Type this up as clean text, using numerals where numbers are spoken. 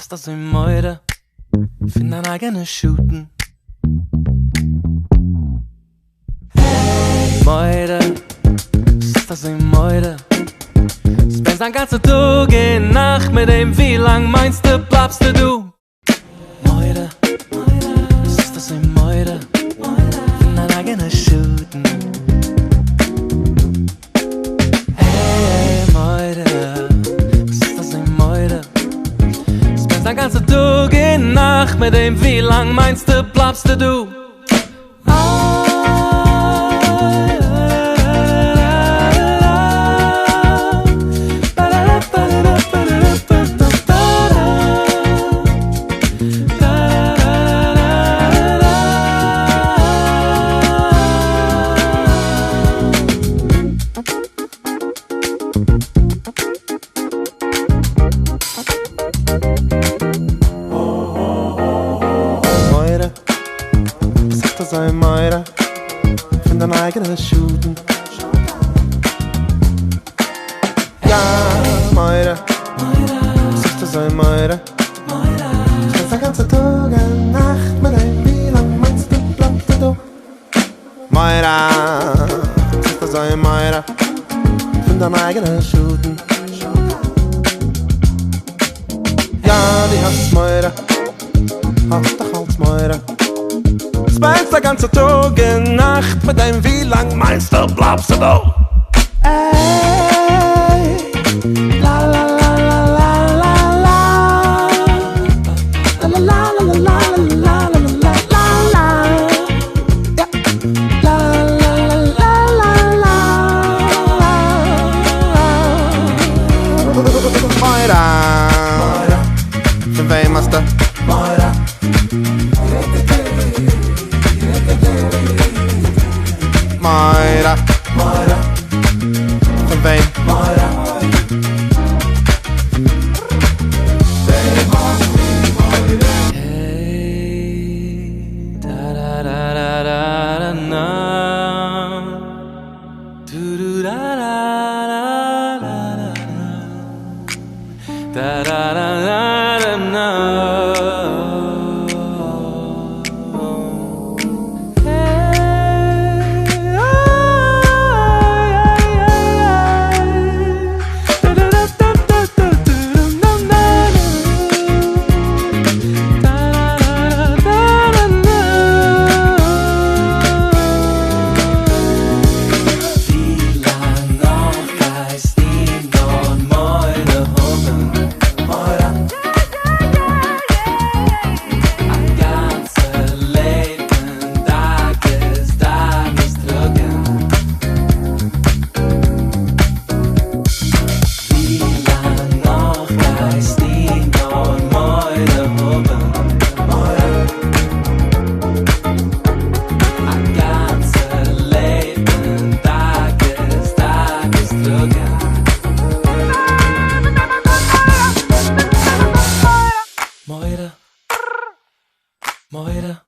ist das so Meure, find dein eigenes Shooten. Meure, ist das so Meure? Spendst ein ganzer Tag in Nacht mit dem, wie lang meinst du, bleibst du? Meure, ist das so Meure, find dein eigenes Shooten. Ein ganzer Tag in Nacht mit dem, wie lang meinst du, bleibst du? Sei Meure, find dein eigenes Shooten. Ja, Meure, sei Meure. Spendst ein ganzer Tag und Nacht mit einem, wie lang meinst du, bleibst du? Meure, sei Meure, find dein eigenes Shooten. Ja, die hast Meure, hast doch als Meure. Spendst der ganze Tag und Nacht mit dem, wie lang meinst du, bleibst du? Ey, la la la la la la la, la la la la la la la la la, ja, la la la la la la. Meure, für wen machst du? Meure. Meure, Meure, von wem? Meure. Hey, da da da da da da na, du du da da da da da da da da da na. Meure, Meure.